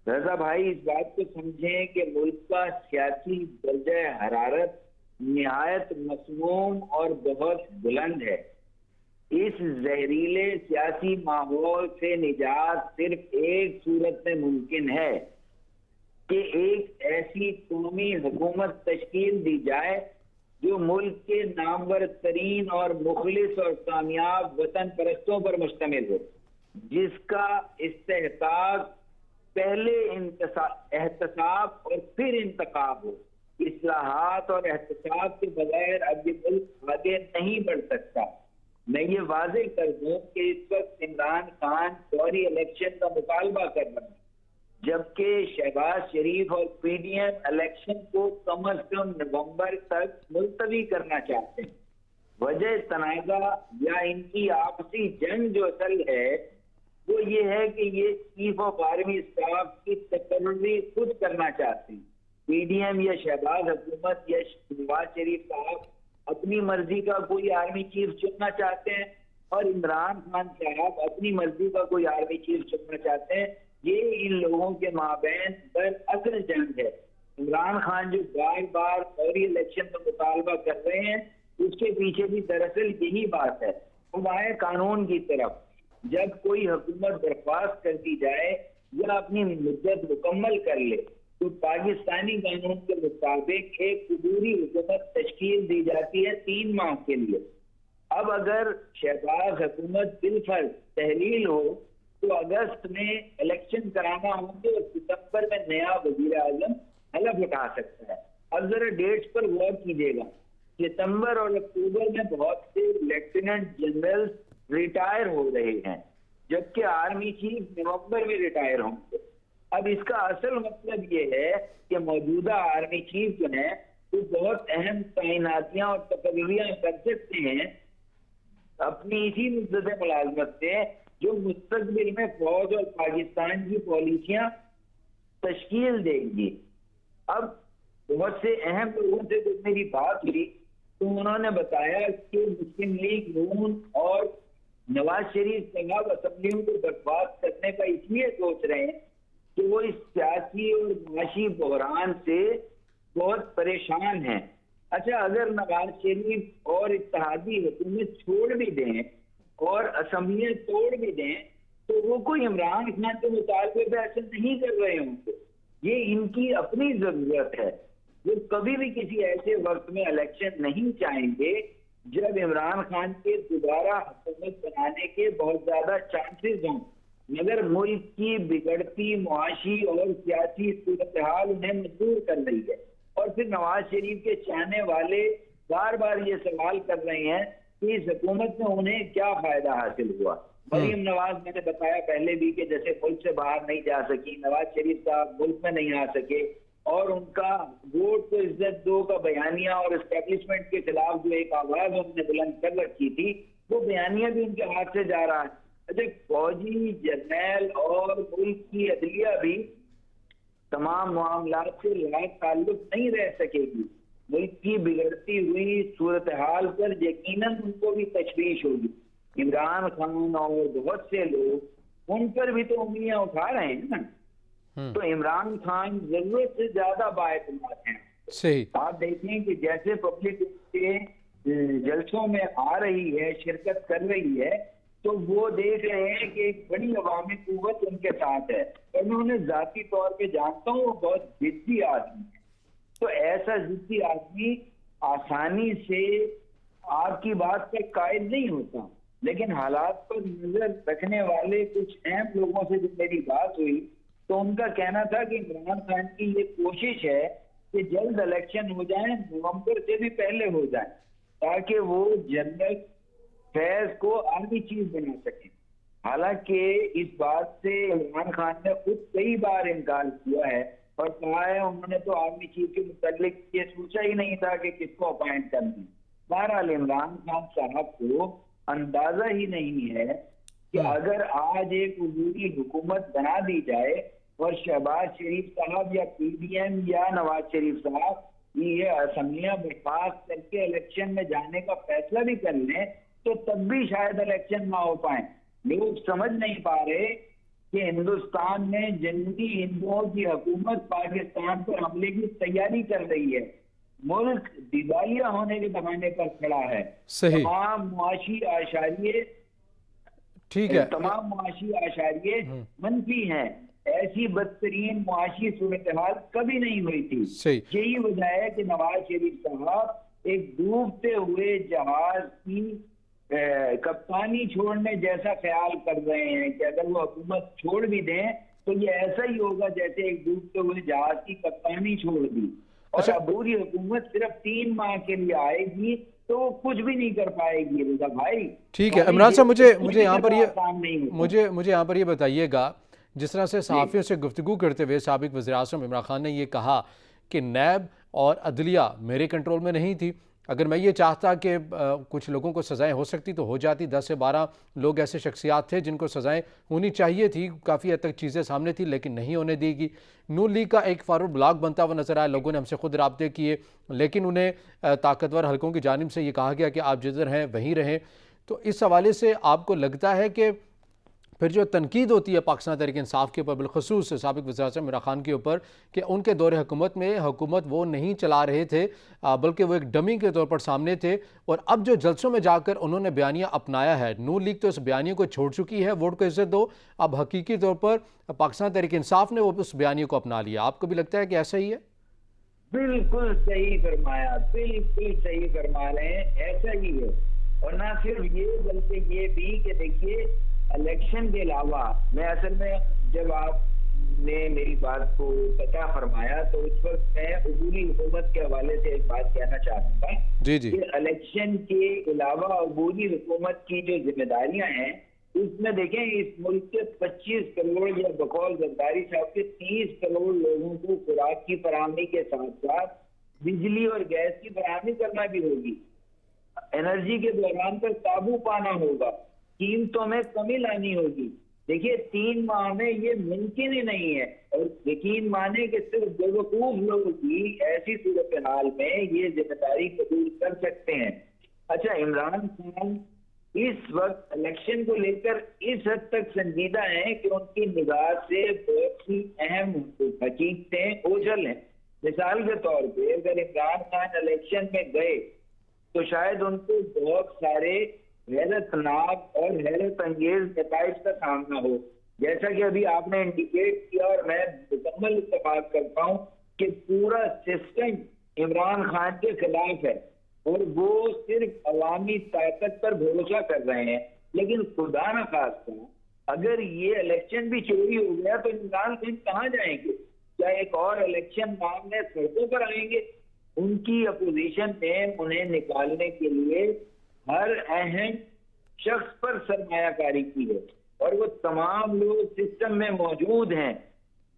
रजा भाई, इस बात को समझें कि मुल्क का सियासी दर्जा हरारत निहायत मसमूम और बहुत बुलंद है। इस जहरीले सियासी माहौल से निजात सिर्फ एक सूरत में मुमकिन है कि एक ऐसी कौमी हुकूमत तश्कील दी जाए जो मुल्क के नामवर तरीन और मुखलिस और कामयाब वतन परस्तों पर मुश्तमिल हो, जिसका इस्तेहकाक पहले एहतसाब और फिर इंतखाब हो। इस्लाहात और एहतसाब के बगैर अब ये मुल्क आगे नहीं बढ़ सकता। मैं ये वाजे कर दूं कि इस वक्त इमरान खान फौरी इलेक्शन का मुतालबा कर रहे हैं, जबकि शहबाज शरीफ और पीडीएम इलेक्शन को कम अज कम नवंबर तक मुलतवी करना चाहते हैं। वजह तनाज़ा या इनकी आपसी जंग जो असल है वो ये है कि ये चीफ ऑफ आर्मी स्टाफ की तकर्री खुद करना चाहते हैं। पीडीएम या शहबाज हुकूमत या नवाज शरीफ साहब अपनी मर्जी का कोई आर्मी चीफ चुनना चाहते हैं और इमरान खान साहब अपनी मर्जी का कोई आर्मी चीफ चुनना चाहते हैं। ये इन लोगों के माबैन दरअसल जंग है। इमरान खान जो बार बार फौरी इलेक्शन का मुतालबा कर रहे हैं, उसके पीछे भी दरअसल यही बात है। वो आए कानून की तरफ, जब कोई हुकूमत बर्खास्त कर दी जाए या अपनी मुद्दत मुकम्मल कर ले तो पाकिस्तानी कानून के मुताबिक एक अबूरी हुकूमत तश्कील दी जाती है 3 माह के लिए। अब अगर शहबाज हुकूमत बिलफर्ज तहलील हो तो अगस्त में इलेक्शन कराना होंगे और सितंबर में नया वजीर आजम हलफ उठा सकता है। अब जरा डेट्स पर गौर कीजिएगा। सितंबर और अक्टूबर में बहुत से लेफ्टिनेंट जनरल रिटायर हो रहे हैं, जबकि आर्मी चीफ नवंबर में रिटायर होंगे। अब इसका असल मतलब ये है कि मौजूदा आर्मी चीफ जो है वो बहुत अहम तैनातियां और तकरीरियां कर सकते हैं अपनी इसी मुद्दत मुलाजमत से, जो मुस्तकबिल में फौज और पाकिस्तान की पॉलिसियां तश्कील देंगी। अब बहुत से अहम लोगों से जब मेरी बात हुई तो उन्होंने बताया कि मुस्लिम लीग नून और नवाज शरीफ साहब असम्बलियों को बर्खास्त करने का इसलिए सोच रहे हैं कि वो इस सियासी और माशी बहरान से बहुत परेशान हैं। अच्छा, अगर नवाज शरीफ और इत्तेहादी हुकूमत छोड़ भी दें और असम्बलियां तोड़ भी दें तो वो कोई इमरान खान के मुतालबे पे ऐसे नहीं कर रहे होंगे। ये इनकी अपनी जरूरत है। वो कभी भी किसी ऐसे वक्त में इलेक्शन नहीं चाहेंगे जब इमरान खान के दोबारा हुकूमत बनाने के बहुत ज्यादा चांसेस हों, मगर मुल्क की बिगड़ती मुआशी और सियासी सूरत हाल उन्हें मजबूर कर रही है। और फिर नवाज शरीफ के चाहने वाले बार बार ये सवाल कर रहे हैं कि इस हुकूमत में उन्हें क्या फायदा हासिल हुआ। मरीम नवाज, मैंने बताया पहले भी कि जैसे मुल्क से बाहर नहीं जा सकी, नवाज शरीफ साहब मुल्क में नहीं आ सके और उनका वोट को इज्जत दो का बयानिया और एस्टेब्लिशमेंट के खिलाफ जो एक आवाज उन्होंने बुलंद कर रखी थी, वो बयानिया भी उनके हाथ से जा रहा है। अच्छा, फौजी जर्नैल और मुल्क की अदलिया भी तमाम मामलात से लायक ताल्लुक नहीं रह सकेगी। मुल्क की बिगड़ती हुई सूरत हाल पर यकीनन उनको भी तशवीश होगी। इमरान खान और बहुत से लोग उन पर भी तो उंगलियां उठा रहे हैं ना। तो इमरान खान जरूरत से ज्यादा बाएतमाद हैं। सही। आप देखें कि जैसे पब्लिक के जलसों में आ रही है, शिरकत कर रही है, तो वो देख रहे हैं कि एक बड़ी अवामी कुव्वत उनके साथ है। और मैं उन्हें जाती तौर पे जानता हूँ, वो बहुत जिद्दी आदमी है। तो ऐसा जिद्दी आदमी आसानी से आपकी बात पे कायल नहीं होता, लेकिन हालात पर नजर रखने वाले कुछ अहम लोगों से जब मेरी बात हुई तो उनका कहना था कि इमरान खान की ये कोशिश है कि जल्द इलेक्शन हो जाए, नवंबर से भी पहले हो जाए, ताकि वो जनरल फैज को आर्मी चीफ बना सके। हालांकि इस बात से इमरान खान ने खुद कई बार इनकार किया है और कहा है उन्होंने तो आर्मी चीफ के मुतालिक ये सोचा ही नहीं था कि किसको अपॉइंट करना है। बहरहाल इमरान खान साहब को अंदाजा ही नहीं है कि अगर आज एक अबूरी हुकूमत बना दी जाए और शहबाज शरीफ साहब या पीडीएम या नवाज शरीफ साहब ये असम्बलियां बर्खास्त करके इलेक्शन में जाने का फैसला भी कर लें तो तब भी शायद इलेक्शन ना हो पाए। लोग समझ नहीं पा रहे कि हिंदुस्तान में जंगी हिंदुओं की हुकूमत पाकिस्तान पर हमले की तैयारी कर रही है। मुल्क दिवालिया होने के बहाने पर खड़ा है। सही। तमाम मुआशी आशारिये ठीक है, तमाम मुआशी आशारिये मनफी हैं। ऐसी बदतरीन मुआशी सूरत हाल कभी नहीं हुई थी। सही। यही वजह है कि नवाज शरीफ साहब एक डूबते हुए जहाज की कप्तानी छोड़ने जैसा ख्याल कर रहे हैं कि अगर वो हुकूमत छोड़ भी दें तो ये ऐसा ही होगा जैसे एक डूबते हुए जहाज की कप्तानी छोड़ दी। और अबूरी हुकूमत सिर्फ 3 माह के लिए आएगी तो वो कुछ भी नहीं कर पाएगी। रिजा भाई, ठीक है इमरान साहब, मुझे यहाँ पर ये बताइएगा, जिस तरह से सहाफ़ियों से गुफ्तगू करते हुए साबिक़ वज़ीर-ए-आज़म इमरान खान ने ये कहा कि नैब और अदलिया मेरे कंट्रोल में नहीं थी, अगर मैं ये चाहता कि कुछ लोगों को सज़ाएं हो सकती तो हो जाती। 10 से 12 लोग ऐसे शख्सियात थे जिनको सज़ाएं होनी चाहिए थी, काफ़ी हद तक चीज़ें सामने थी, लेकिन नहीं होने देगी। नून लीग का एक फॉरवर्ड ब्लॉक बनता हुआ नजर आया, लोगों ने हमसे खुद रब्ते किए, लेकिन उन्हें ताकतवर हलकों की जानिब से ये कहा गया कि आप जिधर हैं वहीं रहें। तो इस हवाले से आपको लगता है कि फिर जो तनकीद होती है पाकिस्तान तहरीक इंसाफ के ऊपर, बिलखसूस साबिक़ वज़ीर-ए-आज़म इमरान खान के ऊपर, कि उनके दौरे हुकूमत में हुकूमत वो नहीं चला रहे थे, बल्कि वो एक डमी के तौर पर सामने थे, और अब जो जलसों में जाकर उन्होंने बयानिया अपनाया है, नून लीग तो इस बयानिया को छोड़ चुकी है, वोट को इज्जत दो, अब हकीकी तौर पर पाकिस्तान तहरीक इंसाफ ने वो उस बयानिया को अपना लिया। आपको भी लगता है कि ऐसा ही है? बिल्कुल सही फरमाया, बिल्कुल सही फरमा रहे हैं, ऐसा ही है। और ना सिर्फ ये, बल्कि ये भी कि देखिए, इलेक्शन के अलावा, मैं असल में जब आपने मेरी बात को पता फरमाया तो उस वक्त मैं अबूरी हुकूमत के हवाले से एक बात कहना चाहूंगा जी जी। कि इलेक्शन के अलावा अबूरी हुकूमत की जो जिम्मेदारियां हैं, उसमें देखें, इस मुल्क के 25 करोड़ या बकौल जरदारी साहब के 30 करोड़ लोगों को खुराक की फराहमी के साथ साथ बिजली और गैस की फराहमी करना भी होगी। एनर्जी के बहरान पर काबू पाना होगा, कीमतों में कमी लानी होगी। देखिए, 3 माह में ये मुमकिन ही नहीं है, और यकीन माने कि सिर्फ बेवकूफ लोग ही ऐसी सूरत हाल में ये जिम्मेदारी कबूल कर सकते हैं। अच्छा, इमरान खान इस वक्त इलेक्शन को लेकर इस हद तक संजीदा है कि उनकी निगाह से बहुत सी अहम हकीकतें ओझल हैं। मिसाल के तौर पे, अगर इमरान खान इलेक्शन में गए तो शायद उनको बहुत सारे हैरतनाक और हैरत अंगेज नताइज का सामना हो, जैसा कि अभी आपने इंडिकेट किया, और मैं मुकम्मल इत्तेफाक करता हूँ कि पूरा सिस्टम इमरान खान के खिलाफ है और वो सिर्फ अवामी ताकत पर भरोसा कर रहे हैं। लेकिन खुदा न खास्ता अगर ये इलेक्शन भी चोरी हो गया तो इमरान खान कहाँ जाएंगे? क्या एक और इलेक्शन मांगने सड़कों पर आएंगे? उनकी अपोजिशन ने उन्हें निकालने के लिए हर अहम शख्स पर सरमायाकारी की है, और वो तमाम लोग सिस्टम में मौजूद हैं।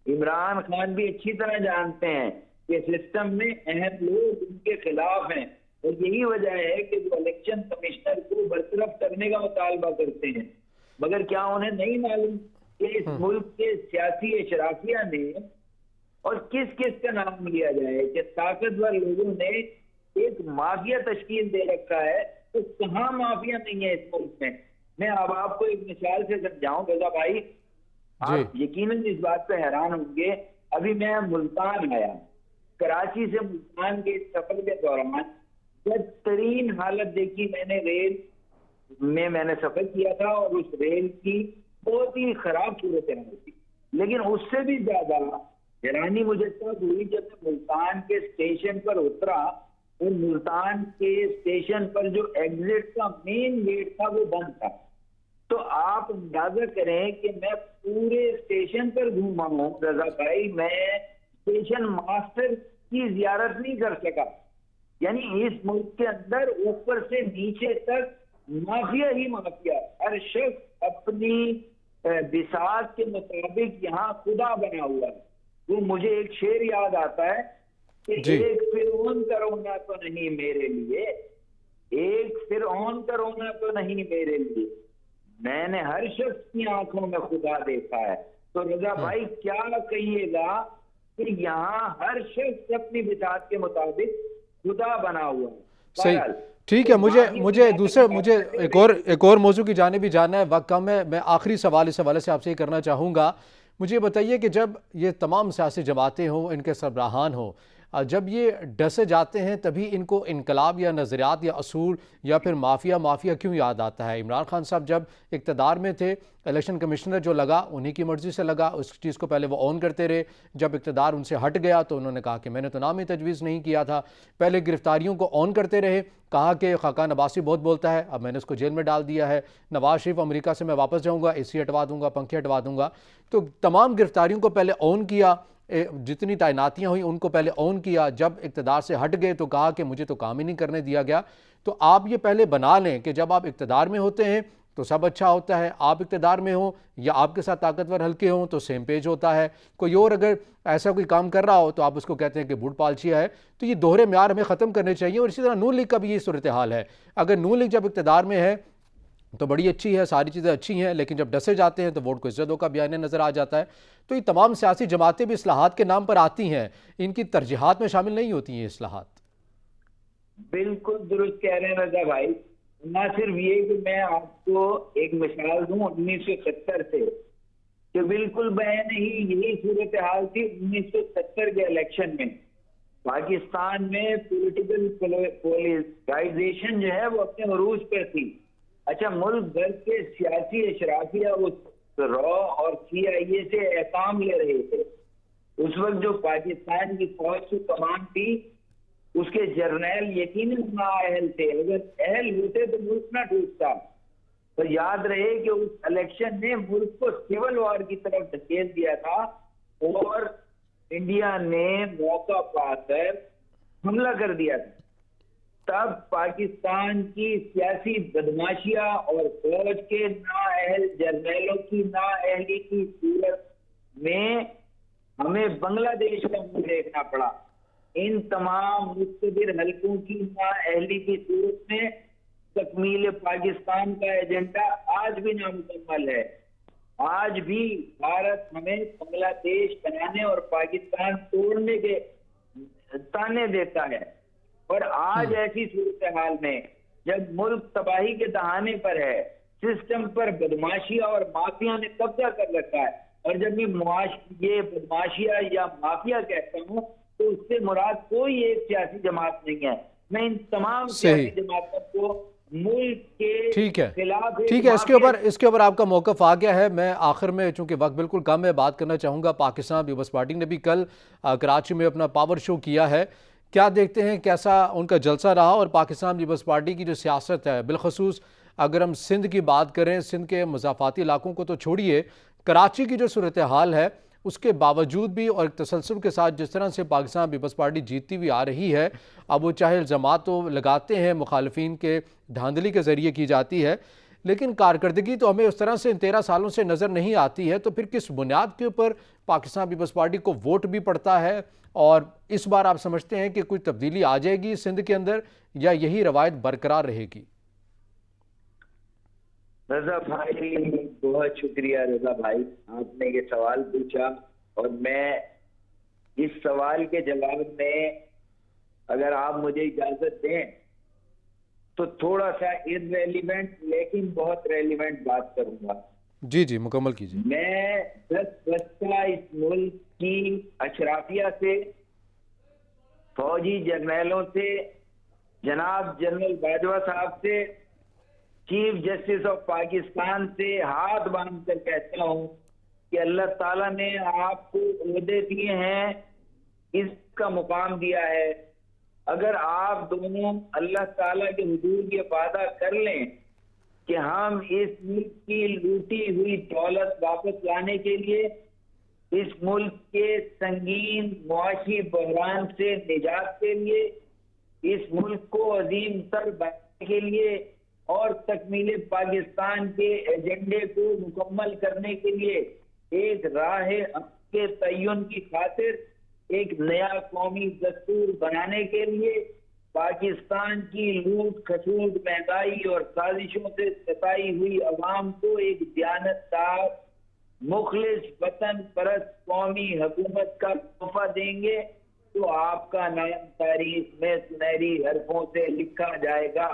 इमरान खान भी अच्छी तरह जानते हैं कि सिस्टम में अहम लोग उनके खिलाफ हैं, और यही वजह है कि वो इलेक्शन कमिश्नर को बरतरफ करने का मुतालबा करते हैं। मगर क्या उन्हें नहीं मालूम कि इस मुल्क के सियासी अशराफिया ने, और किस किस का नाम लिया जाए, कि ताकतवर लोगों ने एक माफिया तश्कील दे रखा है, तो कहाँ माफिया नहीं है इस मुल्क में? मैं अब आपको एक मिसाल से समझाऊं रजा भाई, आप यकीनन इस बात पे हैरान होंगे। अभी मैं मुल्तान आया, कराची से मुल्तान के सफर के दौरान बदतरीन हालत देखी मैंने। रेल में मैंने सफर किया था और उस रेल की बहुत ही खराब सूरत थी, लेकिन उससे भी ज्यादा हैरानी मुझे तब हुई जब मैं मुल्तान के स्टेशन पर उतरा, और मुल्तान के स्टेशन पर जो एग्जिट का मेन गेट था वो बंद था। तो आप अंदाजा करें कि मैं पूरे स्टेशन पर घूमा हूं रजा भाई, मैं स्टेशन मास्टर की जियारत नहीं कर सका। यानी इस मुल्क के अंदर ऊपर से नीचे तक माफिया ही माफिया, हर शख्स अपनी बिसात के मुताबिक यहाँ खुदा बना हुआ है। वो मुझे एक शेर याद आता है कि एक फिरौन का रोना तो नहीं मेरे लिए, एक फिरौन का रोना तो नहीं मेरे लिए, मैंने हर शख्स की आंखों में खुदा देखा है। तो रजा भाई क्या कहिएगा कि यहाँ हर शख्स अपनी बिसात के मुताबिक खुदा बना हुआ है। सही, ठीक है। मुझे एक और मौजू की जाने भी जाना है, वक्त कम है। मैं आखिरी सवाल इस हवाले से आपसे ये करना चाहूँगा, मुझे बताइए कि जब ये तमाम सियासी जमातें हों, इनके सरबराहान हों, जब ये डसे जाते हैं तभी इनको इनकलाब या नज़रियात या असूल या फिर माफिया क्यों याद आता है? इमरान खान साहब जब इक़्तिदार में थे, इलेक्शन कमिश्नर जो लगा उन्हीं की मर्ज़ी से लगा, उस चीज़ को पहले वो ऑन करते रहे। जब इक़्तिदार उनसे हट गया तो उन्होंने कहा कि मैंने तो नाम ही तजवीज़ नहीं किया था। पहले गिरफ्तारियों को ऑन करते रहे, कहा कि खाकान अब्बासी बहुत बोलता है, अब मैंने उसको जेल में डाल दिया है। नवाज शरीफ अमेरिका से मैं वापस जाऊँगा, AC हटवा दूँगा, पंखे हटवा दूँगा। तो तमाम गिरफ्तारियों को पहले ऑन किया, जितनी तैनातियां हुई उनको पहले ऑन किया। जब इक़्तिदार से हट गए तो कहा कि मुझे तो काम ही नहीं करने दिया गया। तो आप ये पहले बना लें कि जब आप इक़्तिदार में होते हैं तो सब अच्छा होता है, आप इक़्तिदार में हो या आपके साथ ताकतवर हल्के हों तो सेम पेज होता है। कोई और अगर ऐसा कोई काम कर रहा हो तो आप उसको कहते हैं कि बूट पालचिया है। तो ये दोहरे म्यार हमें ख़त्म करने चाहिए। और इसी तरह नून लीग का भी ये सूरत हाल है। अगर नून लीग जब इक़्तिदार में है तो बड़ी अच्छी है, सारी चीज़ें अच्छी हैं, लेकिन जब डसे जाते हैं तो वोट को इज्जतों का बयान नज़र आ जाता है। तो ये तमाम सियासी जमातें भी इस्लाहात के नाम पर आती हैं, इनकी तरजीहात में शामिल नहीं होती हैं इस्लाहात। बिल्कुल दुरुस्त कह रहे हैं रजा भाई। ना सिर्फ ये कि मैं आपको एक मिसाल दूं 1970 से, कि बिल्कुल बयान ही यही सूरत हाल थी 1970 के इलेक्शन में। पाकिस्तान में पॉलिटिकल पोलराइजेशन जो है वो अपने अरूज पर थी। अच्छा, मुल्क भर के सियासी अशराफिया उस रॉ और CIA से एहकाम ले रहे थे। उस वक्त जो पाकिस्तान की फौज की कमान थी उसके जर्नैल यकीनन नाअहल थे। अगर अहल होते तो मुल्क ना टूटता। तो याद रहे कि उस इलेक्शन ने मुल्क को सिविल वॉर की तरफ धकेल दिया था और इंडिया ने मौका पाकर हमला कर दिया था। तब पाकिस्तान की सियासी बदमाशियां और फौज के नाअहल जर्नैलों की नाअहली की सूरत में हमें बांग्लादेश का मुंह देखना पड़ा। इन तमाम मुस्तबिर हल्कों की नाअहली की सूरत में तकमील पाकिस्तान का एजेंडा आज भी नामुकम्मल है। आज भी भारत हमें बांग्लादेश बनाने और पाकिस्तान तोड़ने के ताने देता है। और आज ऐसी सूरत हाल में जब मुल्क तबाही के दहाने पर है, सिस्टम पर बदमाशिया और माफिया ने कब्जा कर रखा है, और जब ये बदमाशिया या माफिया कहता हूँ तो उससे मुराद कोई एक सियासी जमात नहीं है। मैं इन तमाम सियासी जमातों को मुल्क के ठीक है, खिलाफ ठीक है। इसके ऊपर आपका मौक़िफ़ आ गया है। मैं आखिर में, चूंकि वक्त बिल्कुल कम है, बात करना चाहूँगा। पाकिस्तान पीपल्स पार्टी ने भी कल कराची में अपना पावर शो किया है। क्या देखते हैं कैसा उनका जलसा रहा? और पाकिस्तान पीपल्स पार्टी की जो सियासत है, बिलखसूस अगर हम सिंध की बात करें, सिंध के मुज़ाफ़ाती इलाकों को तो छोड़िए, कराची की जो सूरत हाल है उसके बावजूद भी और तसलसल के साथ जिस तरह से पाकिस्तान पीपल्स पार्टी जीतती हुई आ रही है, अब वो चाहे इल्ज़ामात तो लगाते हैं मुखालफिन के धांधली के ज़रिए की जाती है, लेकिन कारकर्दगी तो हमें उस तरह से इन 13 सालों से नज़र नहीं आती है। तो फिर किस बुनियाद के ऊपर पाकिस्तान पीपल्स पार्टी को वोट भी पड़ता है? और इस बार आप समझते हैं कि कुछ तब्दीली आ जाएगी सिंध के अंदर या यही रवायत बरकरार रहेगी? रजा भाई, बहुत शुक्रिया रजा भाई, आपने ये सवाल पूछा। और मैं इस सवाल के जवाब में, अगर आप मुझे इजाजत दें, तो थोड़ा सा इररेलेवेंट लेकिन बहुत रेलिवेंट बात करूंगा। जी जी, मुकम्मल कीजिए। मैं 10 वर्ष का इस मुल्क की अशराफिया से, फौजी जर्नैलों से, जनाब जनरल बाजवा साहब से, चीफ जस्टिस ऑफ पाकिस्तान से हाथ बांध कर कहता हूं कि अल्लाह ताला ने आपको ओहदे दिए हैं, इसका मुकाम दिया है। अगर आप दोनों अल्लाह ताला के हुजूर ये वादा कर लें कि हम इस मुल्क की लूटी हुई दौलत वापस लाने के लिए, इस मुल्क के संगीन मुआशी बहरान से निजात के लिए, इस मुल्क को अजीम तर बनाने के लिए और तकमील पाकिस्तान के एजेंडे को मुकम्मल करने के लिए, एक राह के तय्युन की खातिर, एक नया कौमी दस्तूर बनाने के लिए, पाकिस्तान की लूट खसूट, महंगाई और साजिशों से सताई हुई अवाम को एक दयानतदार, मुखलिस, वतन परस्त कौमी हुकूमत का तोहफा देंगे, तो आपका नाम तारीख में सुनहरी हरफों से लिखा जाएगा।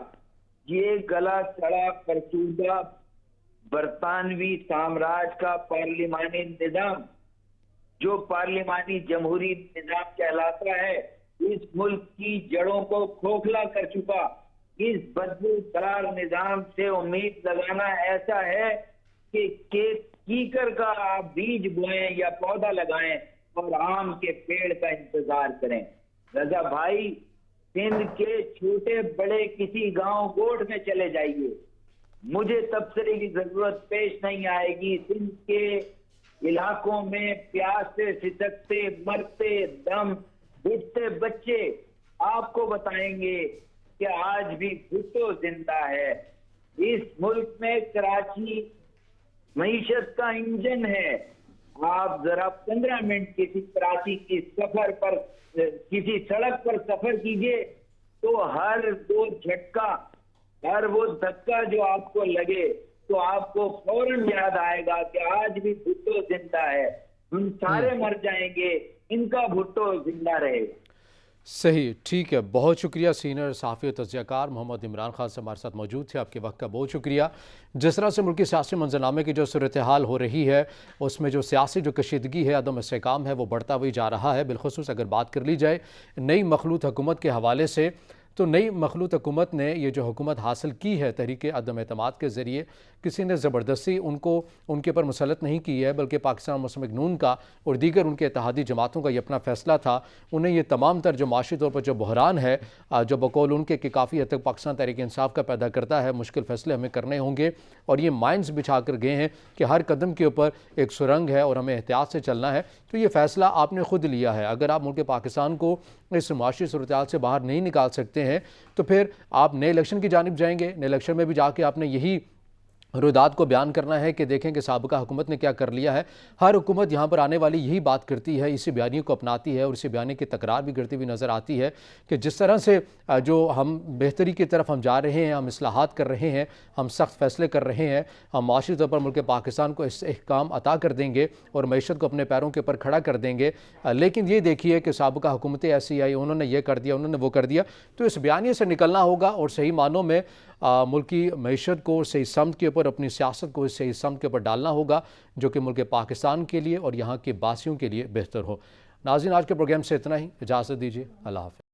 ये गला सड़ा फरसूदा बरतानवी साम्राज्य का पार्लिमानी निजाम, जो पार्लिमानी जमहूरी निजाम कहलाता है, इस मुल्क की जड़ों को खोखला कर चुका। इस बदबूदार निजाम से उम्मीद लगाना ऐसा है कि कीकर का आप बीज बोएं या पौधा लगाएं और आम के पेड़ का इंतजार करें। रजा भाई, सिंध के छोटे बड़े किसी गांव गोठ में चले जाइए, मुझे तबसरे की जरूरत पेश नहीं आएगी। सिंध के इलाकों में प्यास से सिसकते मरते दम बुढ़ते बच्चे आपको बताएंगे कि आज भी भुट्टो जिंदा है। इस मुल्क में कराची मईशत का इंजन है। आप जरा 15 मिनट किसी कराची की सफर पर, किसी सड़क पर सफर कीजिए, तो हर दो झटका, हर वो धक्का जो आपको लगे, तो आपको फौरन याद आएगा कि आज भी भुट्टो जिंदा है। हम सारे मर जाएंगे, इनका भुट्टो जिंदा रहेगा। सही, ठीक है। बहुत शुक्रिया। सीनियर सहाफ़ी तज़कियाकार मोहम्मद इमरान खान से हमारे साथ मौजूद थे। आपके वक्त का बहुत शुक्रिया। जिस तरह से मुल्की सियासी मंजरनामे की जो सूरत हाल हो रही है, उसमें जो सियासी जो कशीदगी है, अदम इस्तेहकाम है, वो बढ़ता हुई जा रहा है। बिलखुसूस अगर बात कर ली जाए नई मखलूत हुकूमत के हवाले से, तो नई मखलूत हुकूमत ने ये जो हुकूमत हासिल की है तहरीक अदम एतमाद के ज़रिए, किसी ने ज़बरदस्ती उनको उनके पर मुसलत नहीं की है, बल्कि पाकिस्तान मुस्लिम लीग नून का और दीगर उनके इत्तेहादी जमातों का ये अपना फ़ैसला था। उन्हें ये तमाम तर जो माशी तौर पर जो बहरान है, जो बकौल उनके कि काफ़ी हद तक पाकिस्तान तहरीक इंसाफ का पैदा करता है, मुश्किल फ़ैसले हमें करने होंगे, और ये माइंस बिछा कर गए हैं कि हर कदम के ऊपर एक सुरंग है और हमें एहतियात से चलना है। तो ये फ़ैसला आपने ख़ुद लिया है। अगर आप मुल्क पाकिस्तान को इस माशी सूरत हाल से बाहर नहीं निकाल सकते हैं, तो फिर आप नए इलेक्शन की जानिब जाएंगे। नए इलेक्शन में भी जाके आपने यही रुदात को बयान करना है कि देखें कि साबिका हुकूमत ने क्या कर लिया है। हर हुकूमत यहाँ पर आने वाली यही बात करती है, इसी बयानी को अपनाती है और इसी बयानी की तकरार भी करती हुई नज़र आती है कि जिस तरह से जो हम बेहतरी की तरफ हम जा रहे हैं, हम इस्लाहात कर रहे हैं, हम सख्त फ़ैसले कर रहे हैं, हम माशी तौर पर मुल्क पाकिस्तान को इस्तेहकाम अता कर देंगे और मईशत को अपने पैरों के ऊपर खड़ा कर देंगे। लेकिन ये देखिए कि साबिका हुकूमतें ऐसी आई, उन्होंने ये कर दिया, उन्होंने वो कर दिया। तो इस बयानी से निकलना होगा और सही मानों में मुल्की मईशत को सही समत के ऊपर, अपनी सियासत को सही समत के ऊपर डालना होगा, जो कि मुल्क पाकिस्तान के लिए और यहाँ के बासियों के लिए बेहतर हो। नाज़रीन, आज के प्रोग्राम से इतना ही। इजाज़त दीजिए। अल्लाह हाफ़िज़।